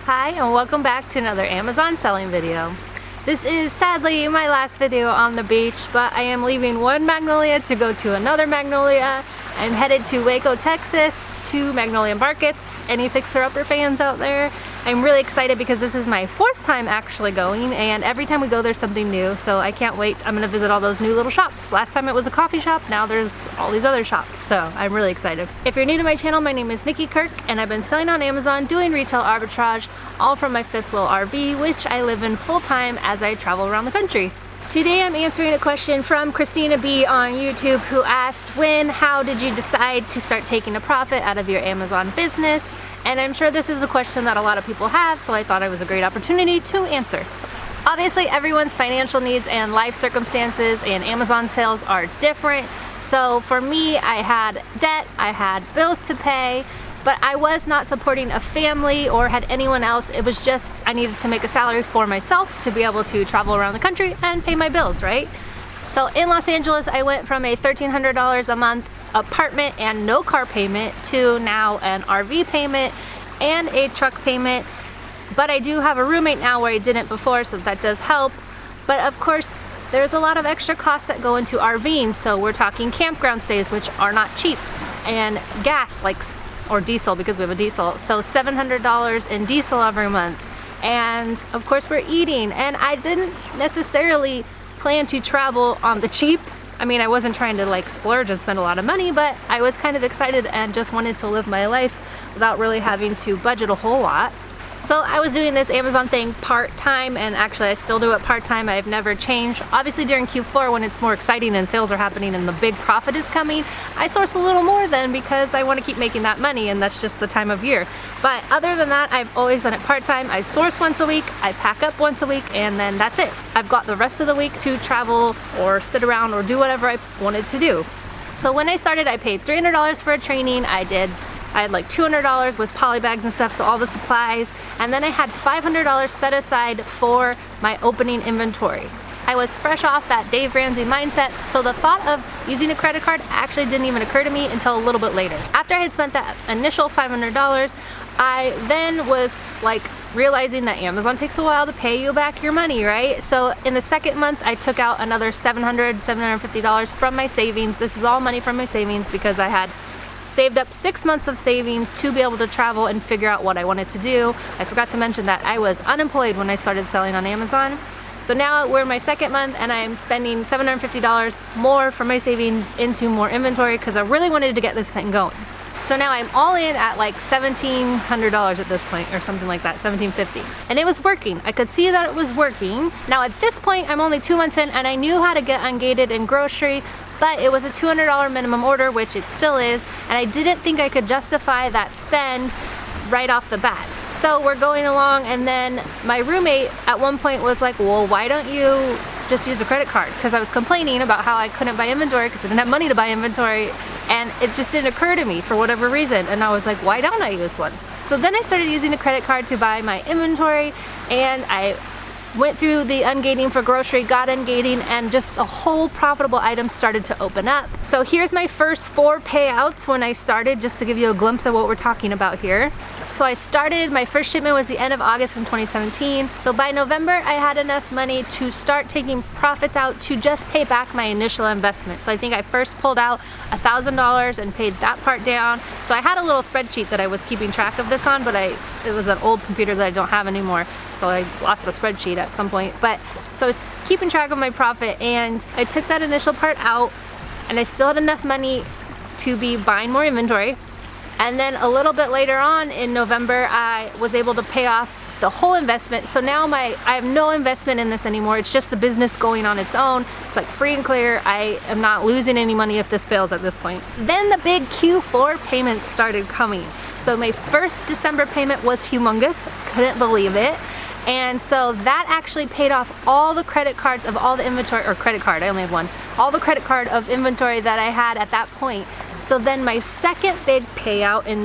Hi and welcome back to another Amazon selling video. This is sadly my last video on the beach, but I am leaving one Magnolia to go to another Magnolia. I'm headed to Waco, Texas to Magnolia Markets. Any fixer-upper fans out there? I'm really excited because this is my fourth time actually going, and every time we go there's something new, so I can't wait. I'm gonna visit all those new little shops. Last time it was a coffee shop, now there's all these other shops, so I'm really excited. If you're new to my channel, my name is Nikki Kirk, and I've been selling on Amazon, doing retail arbitrage, all from my fifth wheel RV, which I live in full-time as I travel around the country. Today I'm answering a question from Christina B on YouTube, who asked, how did you decide to start taking a profit out of your Amazon business? And I'm sure this is a question that a lot of people have, so I thought it was a great opportunity to answer. Obviously everyone's financial needs and life circumstances and Amazon sales are different. So for me, I had debt, I had bills to pay, but I was not supporting a family or had anyone else. It was just I needed to make a salary for myself to be able to travel around the country and pay my bills, right? So in Los Angeles, I went from a $1,300 a month apartment and no car payment to now an RV payment and a truck payment. But I do have a roommate now where I didn't before, so that does help. But of course, there's a lot of extra costs that go into RVing. So we're talking campground stays, which are not cheap, and gas, or diesel, because we have a diesel, so $700 in diesel every month. And of course we're eating, and I didn't necessarily plan to travel on the cheap. I mean, I wasn't trying to splurge and spend a lot of money, but I was kind of excited and just wanted to live my life without really having to budget a whole lot. So I was doing this Amazon thing part-time, and actually I still do it part-time. I've never changed. Obviously during Q4, when it's more exciting and sales are happening and the big profit is coming, I source a little more then because I want to keep making that money, and that's just the time of year. But other than that, I've always done it part-time. I source once a week, I pack up once a week, and then that's it. I've got the rest of the week to travel or sit around or do whatever I wanted to do. So when I started, I paid $300 for a training. I had like $200 with poly bags and stuff, so all the supplies, and then I had $500 set aside for my opening inventory. I was fresh off that Dave Ramsey mindset, so the thought of using a credit card actually didn't even occur to me until a little bit later. After I had spent that initial $500, I then was realizing that Amazon takes a while to pay you back your money, right? So in the second month, I took out another $750 from my savings. This is all money from my savings because I had saved up 6 months of savings to be able to travel and figure out what I wanted to do. I forgot to mention that I was unemployed when I started selling on Amazon. So now we're in my second month and I'm spending $750 more from my savings into more inventory because I really wanted to get this thing going. So now I'm all in at $1,700 at this point, or something like that, $1,750. And it was working. I could see that it was working. Now at this point, I'm only 2 months in and I knew how to get ungated in grocery, but it was a $200 minimum order, which it still is, and I didn't think I could justify that spend right off the bat. So we're going along, and then my roommate at one point was like, well, why don't you just use a credit card? Because I was complaining about how I couldn't buy inventory because I didn't have money to buy inventory, and it just didn't occur to me for whatever reason, and I was like, why don't I use one? So then I started using a credit card to buy my inventory, and I went through the ungating for grocery, got ungating, and just the whole profitable items started to open up. So here's my first 4 payouts when I started, just to give you a glimpse of what we're talking about here. So I started, my first shipment was the end of August in 2017. So by November, I had enough money to start taking profits out to just pay back my initial investment. So I think I first pulled out $1,000 and paid that part down. So I had a little spreadsheet that I was keeping track of this on, but it was an old computer that I don't have anymore. So I lost the spreadsheet at some point. But so I was keeping track of my profit, and I took that initial part out, and I still had enough money to be buying more inventory. And then a little bit later on in November, I was able to pay off the whole investment. So now I have no investment in this anymore. It's just the business going on its own. It's free and clear. I am not losing any money if this fails at this point. Then the big Q4 payments started coming. So my first December payment was humongous. Couldn't believe it. And so that actually paid off all the credit cards of all the inventory, or credit card, I only have one, all the credit card of inventory that I had at that point. So then my second big payout it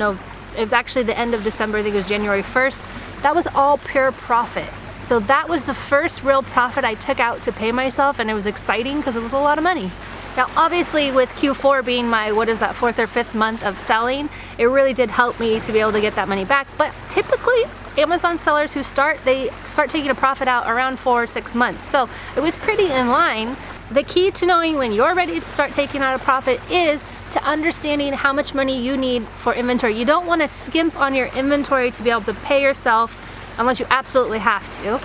was actually the end of December, I think it was January 1st, that was all pure profit. So that was the first real profit I took out to pay myself, and it was exciting because it was a lot of money. Now obviously with Q4 being my, 4th or 5th month of selling, it really did help me to be able to get that money back. But typically Amazon sellers who they start taking a profit out around 4 or 6 months. So it was pretty in line. The key to knowing when you're ready to start taking out a profit is to understanding how much money you need for inventory. You don't want to skimp on your inventory to be able to pay yourself unless you absolutely have to.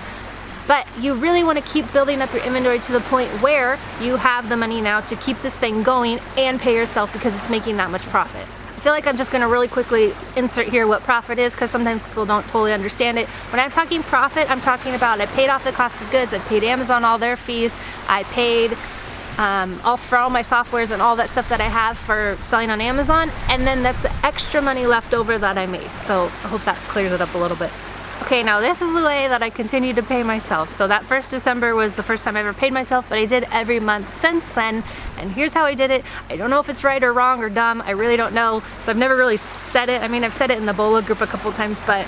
But you really want to keep building up your inventory to the point where you have the money now to keep this thing going and pay yourself because it's making that much profit. I feel like I'm just going to really quickly insert here what profit is because sometimes people don't totally understand it. When I'm talking profit, I'm talking about I paid off the cost of goods, I paid Amazon all their fees, I paid for all my softwares and all that stuff that I have for selling on Amazon, and then that's the extra money left over that I made. So I hope that clears it up a little bit. Okay, now this is the way that I continue to pay myself. So that first December was the first time I ever paid myself, but I did every month since then. And here's how I did it. I don't know if it's right or wrong or dumb. I really don't know. So I've never really said it. I mean, I've said it in the BOLA group a couple times, but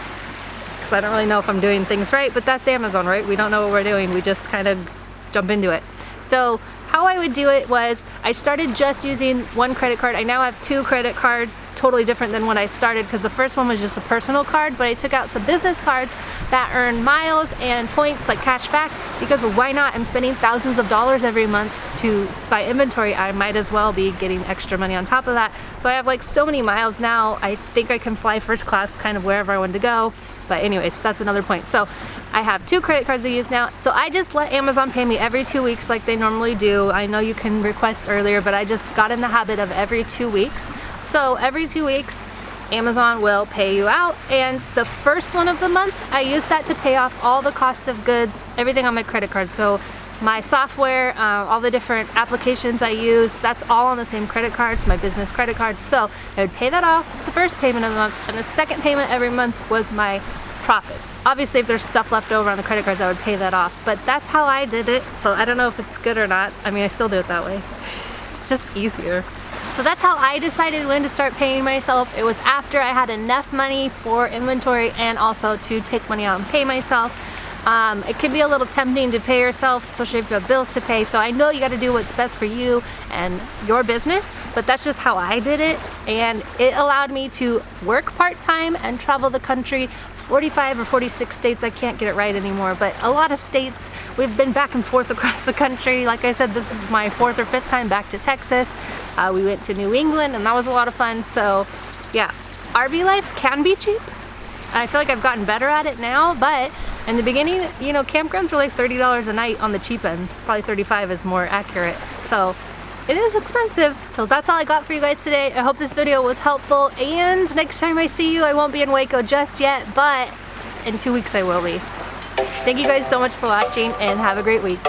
because I don't really know if I'm doing things right, but that's Amazon, right? We don't know what we're doing. We just kind of jump into it. So how I would do it was I started just using one credit card. I now have 2 credit cards, totally different than when I started because the first one was just a personal card, but I took out some business cards that earn miles and points like cash back because why not? I'm spending thousands of dollars every month to buy inventory. I might as well be getting extra money on top of that. So I have like so many miles now. I think I can fly first class kind of wherever I want to go. But anyways, that's another point. So I have 2 credit cards I use now. So I just let Amazon pay me every 2 weeks like they normally do. I know you can request earlier, but I just got in the habit of every 2 weeks. So every 2 weeks, Amazon will pay you out. And the first one of the month, I use that to pay off all the costs of goods, everything on my credit card. So my software, all the different applications I use, that's all on the same credit cards, my business credit cards. So I would pay that off the first payment of the month, and the second payment every month was my profits. Obviously, if there's stuff left over on the credit cards, I would pay that off, but that's how I did it. So I don't know if it's good or not. I mean, I still do it that way. It's just easier. So that's how I decided when to start paying myself. It was after I had enough money for inventory and also to take money out and pay myself. It can be a little tempting to pay yourself, especially if you have bills to pay. So I know you got to do what's best for you and your business, but that's just how I did it. And it allowed me to work part-time and travel the country, 45 or 46 states. I can't get it right anymore, but a lot of states. We've been back and forth across the country. Like I said, this is my 4th or 5th time back to Texas. We went to New England and that was a lot of fun. So yeah, RV life can be cheap. I feel like I've gotten better at it now, but in the beginning, you know, campgrounds were like $30 a night on the cheap end. Probably 35 is more accurate. So it is expensive. So that's all I got for you guys today. I hope this video was helpful, and next time I see you, I won't be in Waco just yet, but in 2 weeks I will be. Thank you guys so much for watching and have a great week.